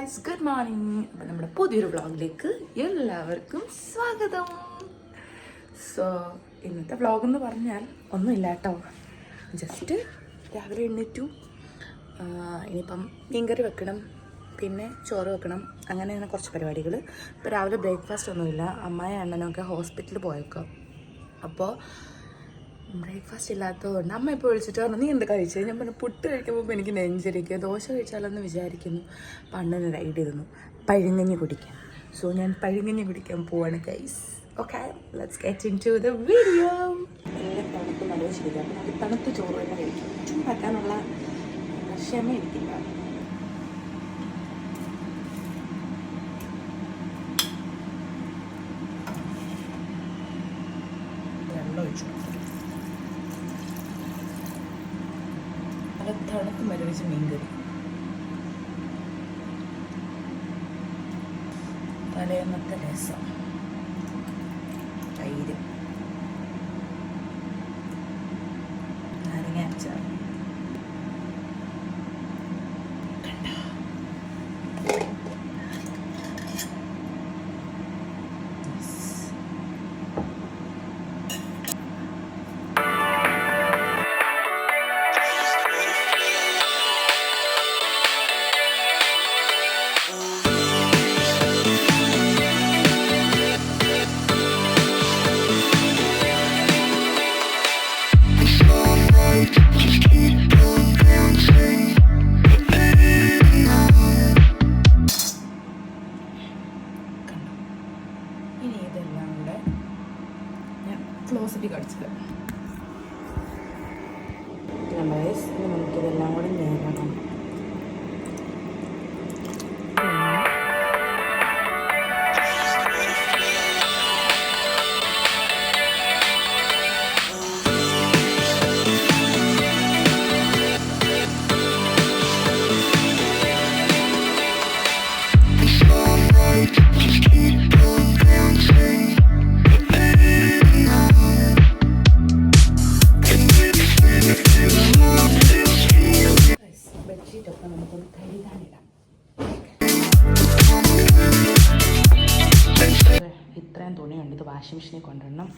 Guys, good morning. അപ്പം നമ്മുടെ പുതിയൊരു വ്ളോഗിലേക്ക് എല്ലാവർക്കും സ്വാഗതം. സോ ഇന്നത്തെ വ്ളോഗ് എന്ന് പറഞ്ഞാൽ ഒന്നുമില്ല കേട്ടോ, ജസ്റ്റ് രാവിലെ എഴുന്നേറ്റു. ഇനിയിപ്പം മീൻകറി വെക്കണം, പിന്നെ ചോറ് വെക്കണം, അങ്ങനെ കുറച്ച് പരിപാടികൾ. ഇപ്പോൾ രാവിലെ ബ്രേക്ക്ഫാസ്റ്റ് ഒന്നുമില്ല, അമ്മായി അണ്ണനൊക്കെ ഹോസ്പിറ്റലിൽ പോയേക്കാം. അപ്പോൾ ബ്രേക്ക്ഫാസ്റ്റ് ഇല്ലാത്തതുകൊണ്ട് അമ്മ ഇപ്പോൾ വിളിച്ചിട്ട് പറഞ്ഞു, നീ എന്ത് കഴിച്ചത്? ഞാൻ പറഞ്ഞു, പുട്ട് കഴിക്കുമ്പോൾ എനിക്ക് നെഞ്ചരിക്കുക, ദോശ കഴിച്ചാലെന്ന് വിചാരിക്കുന്നു. അപ്പം അണ്ണന് റൈഡ് ചെയ്തിരുന്നു പഴുങ്ങഞ്ഞി കുടിക്കാൻ. സോ ഞാൻ പഴുങ്ങഞ്ഞി കുടിക്കാൻ പോവാണ് guys. Okay, let's get into the video. നല്ല തണുപ്പ് നല്ല ശരിയാണ്. അപ്പം നമുക്ക് തണുത്ത് ചോറ് തന്നെ കഴിക്കും. ചൂടാക്കാനുള്ള ക്ഷമ എനിക്കില്ല. വെള്ളം ഒഴിച്ചു, നല്ല തണുപ്പ് മരവിച്ച് മീൻകറി, തലേന്നത്തെ രസം, തൈര്, നാരങ്ങ അച്ചാർ. ഇനി ഇതെല്ലാം കൂടെ ഞാൻ ക്ലോസിറ്റി കടിച്ചത്. നമുക്കിതെല്ലാം കൂടെ നേരാക്കണം. ബെഡ്ഷീറ്റൊക്കെ നമുക്കൊന്ന് കഴുകാനിടാം. ഇത്രയും തുണിയുണ്ട്, ഇത് വാഷിംഗ് മെഷീനിൽ കൊണ്ടുവരണം.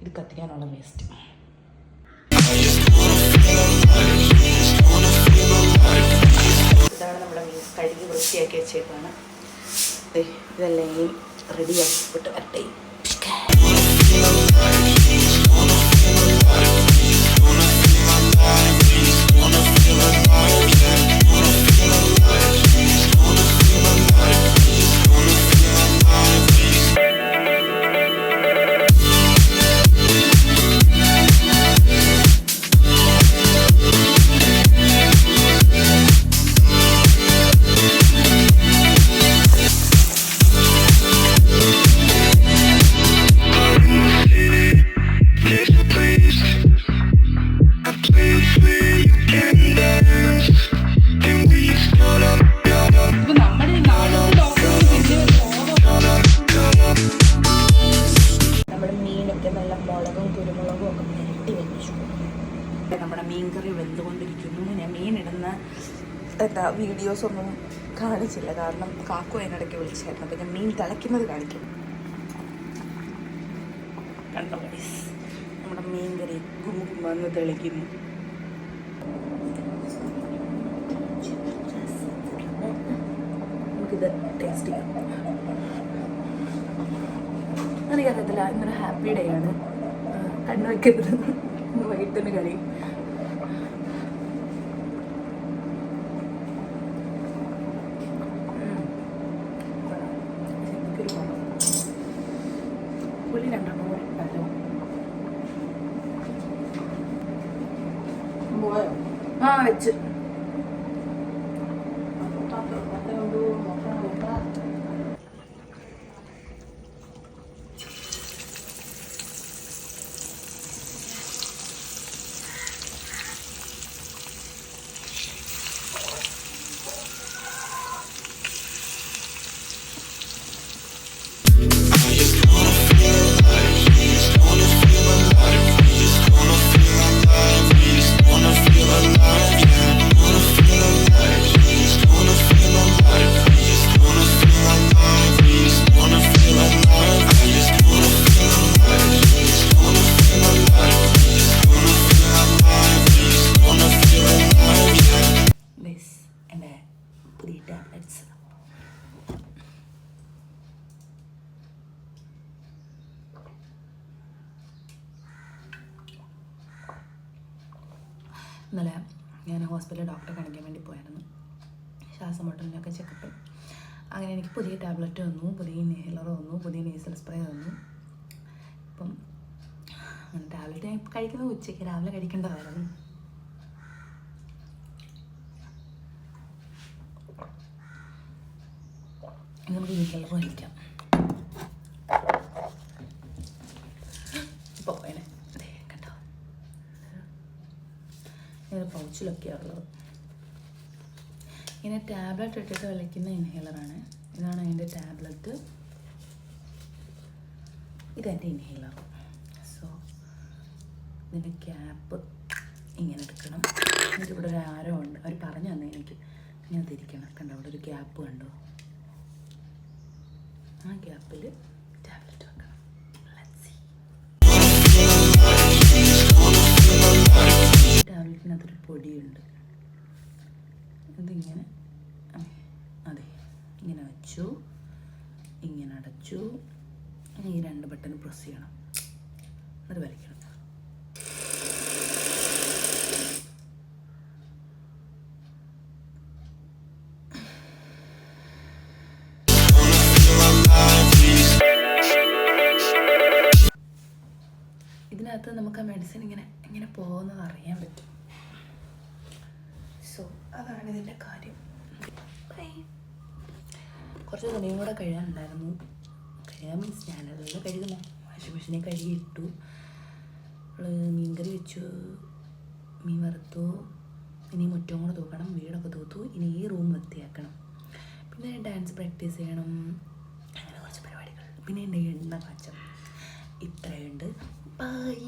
ഇത് കത്തിക്കാനുള്ള വേസ്റ്റ്. ഇതാണ് നമ്മുടെ മീൻ കഴുകി വൃത്തിയാക്കി വെച്ചേക്കാണ്. ഇതെല്ലാം ഇനി റെഡിയാക്കി ഇട്ട് വരട്ടെ. നമ്മുടെ മീൻകറി വെന്തുകൊണ്ടിരിക്കുന്നു. ഞാൻ മീനിടുന്ന വീഡിയോസൊന്നും കാണിച്ചില്ല, കാരണം കാക്കു അതിനിടയ്ക്ക് വിളിച്ചായിരുന്നു. അപ്പം ഞാൻ മീൻ തിളയ്ക്കുന്നത് കാണിക്കും. കണ്ടോ ഗൈസ്, നമ്മുടെ മീൻകറി വന്ന് തെളിക്കുന്നു. നമുക്കിത് ടേസ്റ്റ് ചെയ്യാം. എനിക്കറിയത്തില്ല, ഇന്നൊരു ഹാപ്പി ഡേ ആണ്. കണ്ണു വയ്ക്കരുത്, വൈകിട്ടിന് കളി. പുളി രണ്ടെണ്ണം കൂടി ഉണ്ടായിരുന്നു. ആ വെച്ച് Feel alive, yeah. ടാബ്ലറ്റ്സ്. ഇന്നലെ ഞാൻ ഹോസ്പിറ്റലിൽ ഡോക്ടറെ കാണിക്കാൻ വേണ്ടി പോയായിരുന്നു. ശ്വാസമുട്ടലിനൊക്കെ ചെക്കപ്പ്. അങ്ങനെ എനിക്ക് പുതിയ ടാബ്ലറ്റ് വന്നു, പുതിയ ഇൻഹേലർ വന്നു, പുതിയ നേസൽ സ്പ്രേ വന്നു. ഇപ്പം ടാബ്ലറ്റ് ഞാൻ കഴിക്കുന്നത് ഉച്ചയ്ക്ക്, രാവിലെ കഴിക്കേണ്ടതായിരുന്നു. നമുക്ക് ഇൻഹേലർ കഴിക്കാം. ഇപ്പോൾ കണ്ടോ, ഇങ്ങനെ പൗച്ചിലൊക്കെയാണ് ഉള്ളത്. ഇങ്ങനെ ടാബ്ലറ്റ് ഇട്ടിട്ട് വലിക്കുന്ന ഇൻഹേലറാണ്. ഇതാണ് അതിൻ്റെ ടാബ്ലറ്റ്, ഇതെൻ്റെ ഇൻഹേലർ. സോ ഇതിൻ്റെ ക്യാപ്പ് ഇങ്ങനെ എടുക്കണം. എന്നിട്ട് ഇവിടെ ഒരു ആരോ ഉണ്ട്, അവർ പറഞ്ഞു തന്നെ എനിക്ക് ഇങ്ങനെ തിരിക്കണം. കണ്ടോ, അവിടെ ഒരു ഗ്യാപ്പ് കണ്ടോ, ആ ഗ്യാപ്പിൽ ടാബ്ലറ്റ് വെക്കണം. ടാബ്ലറ്റിനകത്തൊരു പൊടിയുണ്ട്, ഇതിങ്ങനെ അതെ ഇങ്ങനെ വെച്ചു, ഇങ്ങനെ അടച്ചു. ഈ 2 ബട്ടൺ പ്രസ് ചെയ്യണം, എന്നിട്ട് വലിക്കണം. ഇതിനകത്ത് നമുക്ക് ആ മെഡിസിൻ ഇങ്ങനെ പോകുന്നത് അറിയാൻ പറ്റും. സോ അതാണ് ഇതിൻ്റെ കാര്യം. കുറച്ച് തുണിയും കൂടെ കഴുകാനുണ്ടായിരുന്നു. കഴുകാൻ മീൻസ് ഞാനതെല്ലാം കഴുകുന്നു. വാഷിംഗ് മെഷീനെ കഴുകിയിട്ടു. മീൻകറി വെച്ചു, മീൻ വറുത്തു. ഇനി മുറ്റവും കൂടെ തൂക്കണം, വീടൊക്കെ തൂത്തു. ഇനി ഈ റൂം വൃത്തിയാക്കണം, പിന്നെ ഡാൻസ് പ്രാക്ടീസ് ചെയ്യണം, അങ്ങനെ കുറച്ച് പരിപാടികൾ. പിന്നെ എൻ്റെ എണ്ണ കാച്ചം. ഇത്രയുണ്ട്. ബൈ.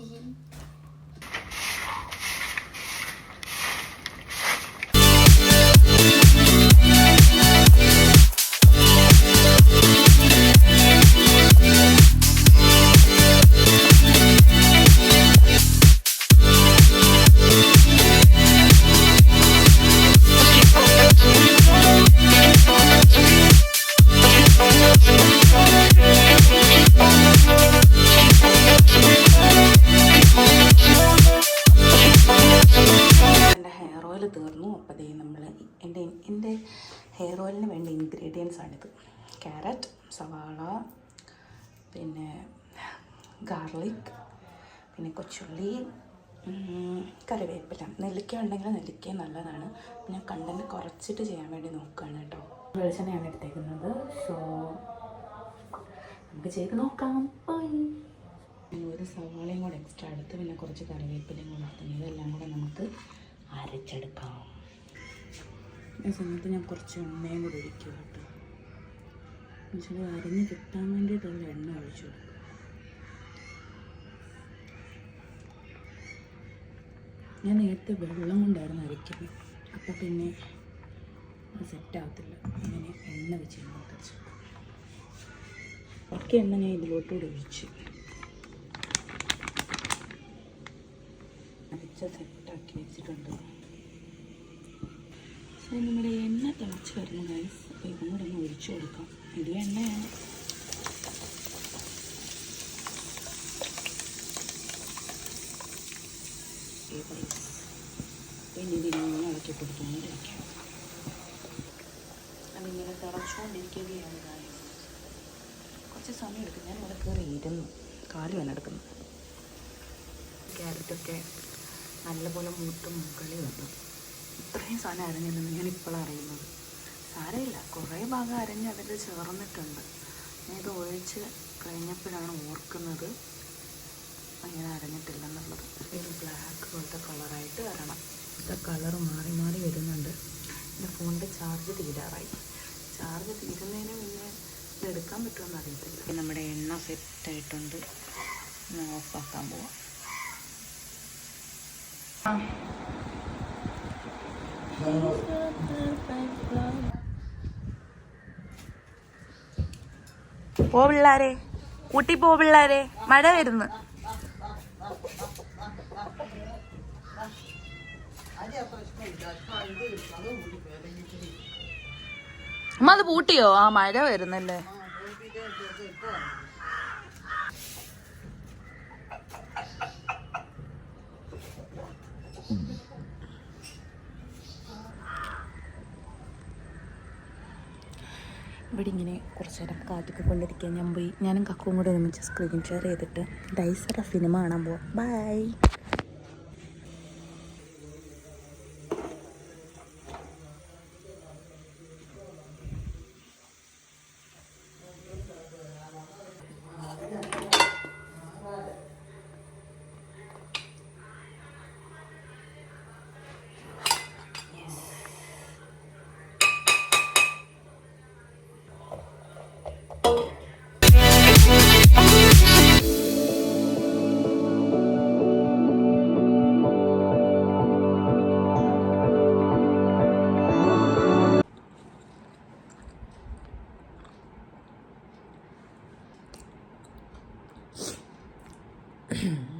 തീർന്നു. അപ്പോൾ അതേ നമ്മൾ എൻ്റെ ഹെയർ ഓയിലിന് വേണ്ട ഇൻഗ്രീഡിയൻസ് ആണിത്. ക്യാരറ്റ്, സവാള, പിന്നെ ഗാർലിക്, പിന്നെ കൊച്ചുള്ളി, കറിവേപ്പില. നെല്ലിക്ക ഉണ്ടെങ്കിൽ നെല്ലിക്ക നല്ലതാണ്. ഞാൻ കണ്ടന്റ് കുറച്ചിട്ട് ചെയ്യാൻ വേണ്ടി നോക്കുകയാണ് കേട്ടോ. വെളിച്ചെണ്ണയാണ് എടുത്തേക്കുന്നത്. സോ നമുക്ക് ചെയ്ത് നോക്കാം. ഒരു സവാളയും കൂടെ എക്സ്ട്രാ എടുത്ത് പിന്നെ കുറച്ച് കറിവേപ്പിലയും കൂടെ എടുത്ത് ഇതെല്ലാം കൂടെ നമുക്ക് അരച്ചെടുക്കാം. ഈ സമയത്ത് ഞാൻ കുറച്ച് എണ്ണയും കൂടെ ഒഴിക്കുക കേട്ടോ. എന്നുവെച്ചാൽ അരഞ്ഞ് കിട്ടാൻ വേണ്ടിയിട്ടുള്ള എണ്ണ ഒഴിച്ചു കൊടുക്കും. ഞാൻ നേരത്തെ വെള്ളം കൊണ്ടായിരുന്നു അരയ്ക്കുന്നത്, അപ്പോൾ പിന്നെ അത് സെറ്റാകത്തില്ല. അങ്ങനെ എണ്ണ വെച്ച് വെച്ചു. ഒക്കെ എണ്ണ ഞാൻ ഇതിലോട്ടുകൂടെ ഒഴിച്ചു അരച്ച സെറ്റാക്കി വെച്ചിട്ടുണ്ട്. സോ നമ്മുടെ എണ്ണ തിളച്ച് വരുന്ന ഗൈസ്. അപ്പോൾ ഇതും കൂടെ ഒന്ന് ഒഴിച്ചു കൊടുക്കാം. ഇത് എണ്ണയാണ്. പിന്നെ ഇതിങ്ങനെ ഇളക്കി കൊടുത്തുകൊണ്ടിരിക്കാം. അതിങ്ങനെ തിളച്ചുകൊണ്ടിരിക്കുകയാണ് ഗൈസ്. കുറച്ച് സമയം എടുക്കും. ഞാൻ ഇവിടെ കയറി ഇരുന്നു, കാല് വേണം എടുക്കുന്നു. ക്യാരറ്റൊക്കെ നല്ലപോലെ മൂത്തും മുകളിൽ വന്നു. ഇത്രയും സാധനം അരഞ്ഞില്ലെന്ന് ഞാനിപ്പോഴാണ് അറിയുന്നത്. സാരമില്ല, കുറേ ഭാഗം അരഞ്ഞ് അതിൽ ചേർന്നിട്ടുണ്ട്. ഞാൻ ഇത് ഒഴിച്ച് കഴിഞ്ഞപ്പോഴാണ് ഓർക്കുന്നത് അങ്ങനെ അരഞ്ഞിട്ടില്ലെന്നുള്ളത്. ഇത് ബ്ലാക്ക് പോലത്തെ കളറായിട്ട് വരണം. ഇത് കളർ മാറി മാറി വരുന്നുണ്ട്. എൻ്റെ ഫോണിൻ്റെ ചാർജ് തീരാറായി. ചാർജ് തീരുന്നതിന് മുന്നേ ഇതെടുക്കാൻ പറ്റുമെന്ന് അറിയത്തില്ല. നമ്മുടെ എണ്ണ സെറ്റായിട്ടുണ്ട്. ഓഫാക്കാൻ പോവാം. പോ പിള്ളാരെ, ഊട്ടി പോ പിള്ളാരെ, മഴ വരുന്നു. അമ്മ അത് പൂട്ടിയോ? ആ മഴ വരുന്നല്ലേ. ഇവിടെ ഇങ്ങനെ കുറച്ച് നേരം കാറ്റൊക്കെ കൊണ്ടിരിക്കുക. ഞാനും കക്കും കൂടെ ഒരുമിച്ച് സ്ക്രീൻ ഷെയർ ചെയ്തിട്ട് ഡൈസറ സിനിമ കാണാൻ പോവാം. ബൈ.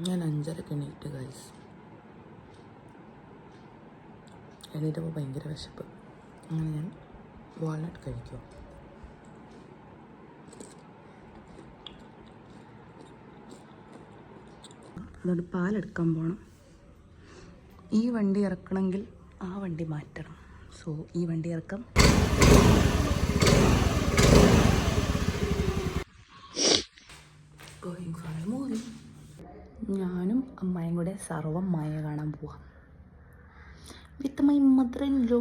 ഞാൻ 5:30 എണീറ്റ് ഗൈസ്. എണീറ്റപ്പോൾ ഭയങ്കര വിശപ്പ്. അങ്ങനെ ഞാൻ വാൾനട്ട് കഴിക്കും. അതുകൊണ്ട് പാലെടുക്കാൻ പോകണം. ഈ വണ്ടി ഇറക്കണമെങ്കിൽ ആ വണ്ടി മാറ്റണം. സോ ഈ വണ്ടി ഇറക്കാം. Going for a movie. ഞാനും അമ്മയും കൂടെ സർവ്വമായ കാണാൻ പോവാം. With my mother in law.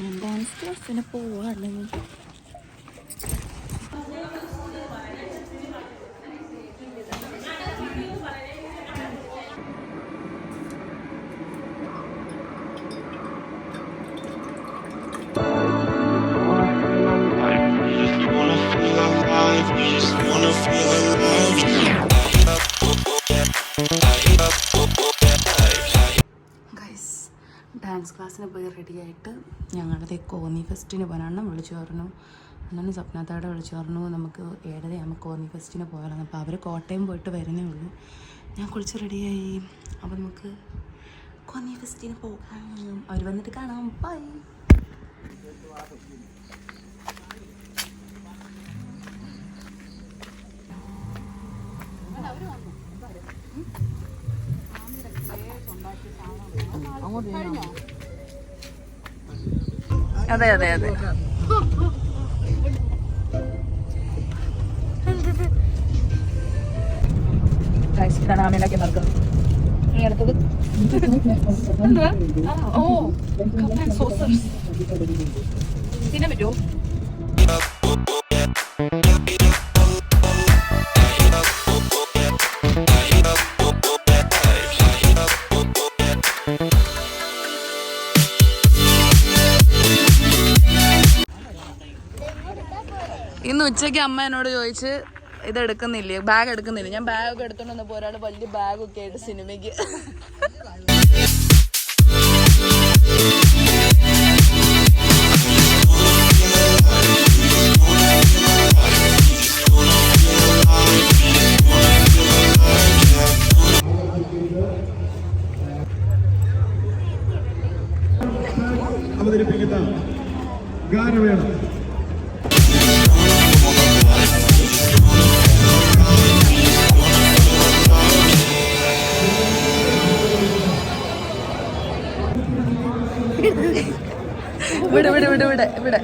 ഞാൻ ഡാൻസ് ക്ലാസ്സിന് പോവാണ്. ഡാൻസ് ക്ലാസ്സിന് പോയി റെഡിയായിട്ട് ഞങ്ങളുടെ കോന്നി ഫെസ്റ്റിന് പോകാൻ അണ്ണൻ വിളിച്ചു പറഞ്ഞു. അണ്ണന് സ്വപ്നത്താടെ വിളിച്ചു പറഞ്ഞു നമുക്ക് 7:30 കോന്നി ഫെസ്റ്റിന് പോകാനാണ്. അപ്പോൾ അവർ കോട്ടയം പോയിട്ട് വരുന്നേ ഉള്ളൂ. ഞാൻ കുളിച്ച് റെഡിയായി. അപ്പോൾ നമുക്ക് കോന്നി ഫെസ്റ്റിന് പോകാം. അവർ വന്നിട്ട് കാണാം. ബൈ. അതെ അതെ അതെ. ആമേനൊക്കെ നടക്കും. അടുത്തത് തിന്നാൻ പറ്റുമോ? ഇന്ന് ഉച്ചയ്ക്ക് അമ്മ എന്നോട് ചോദിച്ച് ഇതെടുക്കുന്നില്ലേ, ബാഗ് എടുക്കുന്നില്ല. ഞാൻ ബാഗൊക്കെ എടുത്തോണ്ട് വന്നപ്പോൾ ഒരാൾ വലിയ ബാഗൊക്കെ ആയിട്ട് സിനിമയ്ക്ക്. അവതരിപ്പിക്കുന്ന ഗാനമേള ഇവിടെ ഇവിടെ ഇവിടെ ഇവിടെ ഇവിടെ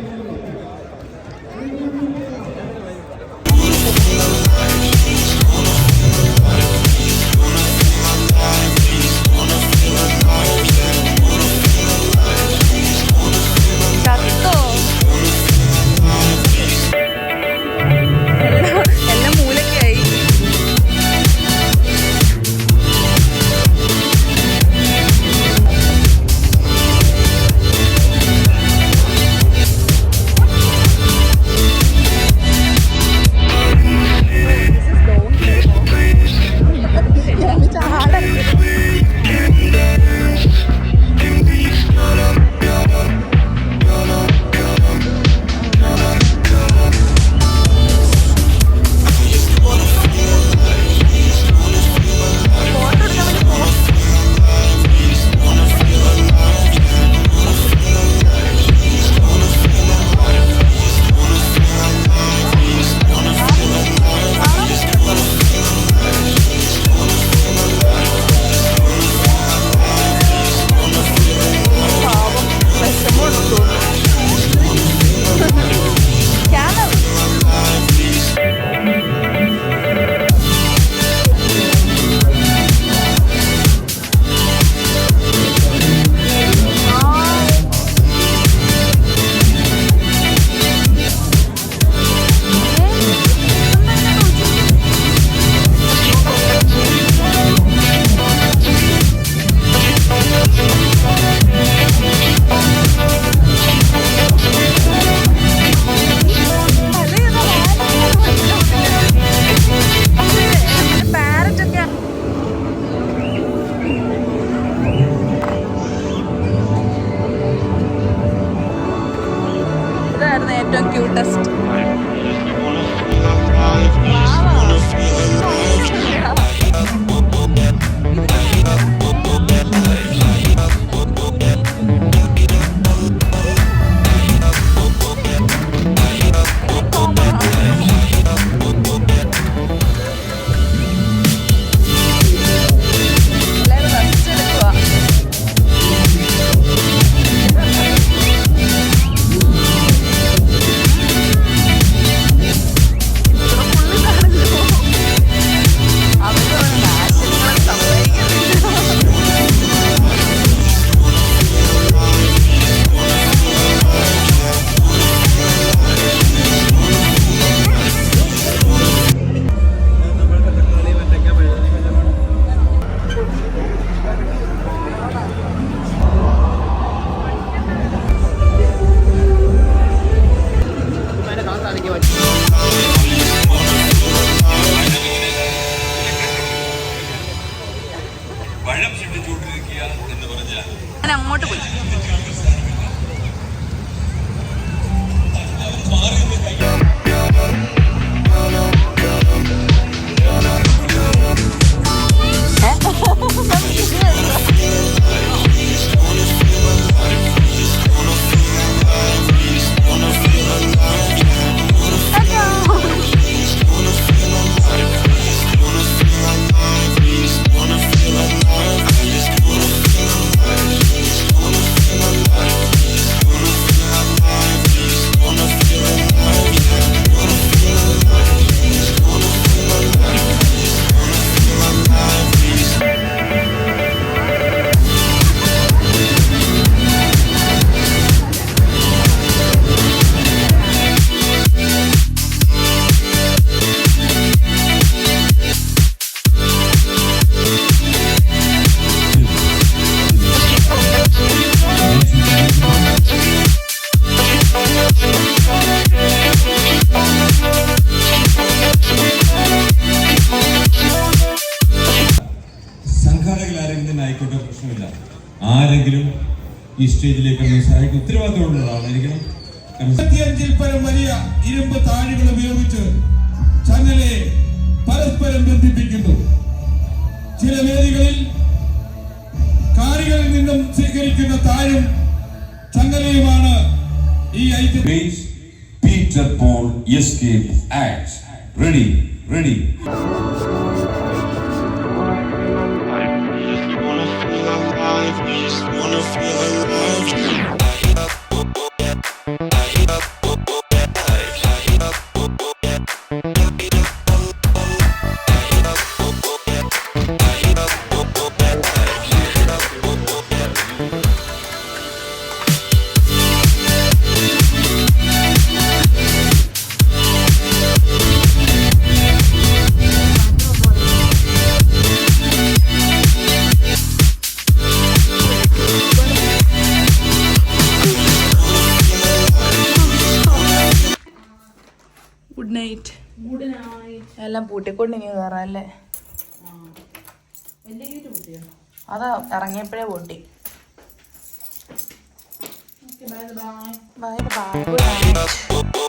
ഈ സ്റ്റേജിലേക്ക് സഹായിക്കും ഉത്തരവാദിത്തമുള്ള ആളായിരിക്കണം. 25-ൽ പരം വലിയ ഇരുമ്പ് താഴികൾ ഉപയോഗിച്ച് ചങ്ങലയെ പരസ്പരം ബന്ധിപ്പിക്കുന്നു. ചില വേദികളിൽ കാണികളിൽ നിന്നും സ്വീകരിക്കുന്ന താഴും ചങ്ങലയുമാണ് ഈ item. Peter Paul escape acts. Ready. Good night. എല്ലാം പൂട്ടിക്കൊണ്ട് ഇനി കയറാല്ലേ? അതാ ഇറങ്ങിയപ്പോഴേ പൂട്ടി. Bye bye. Good night.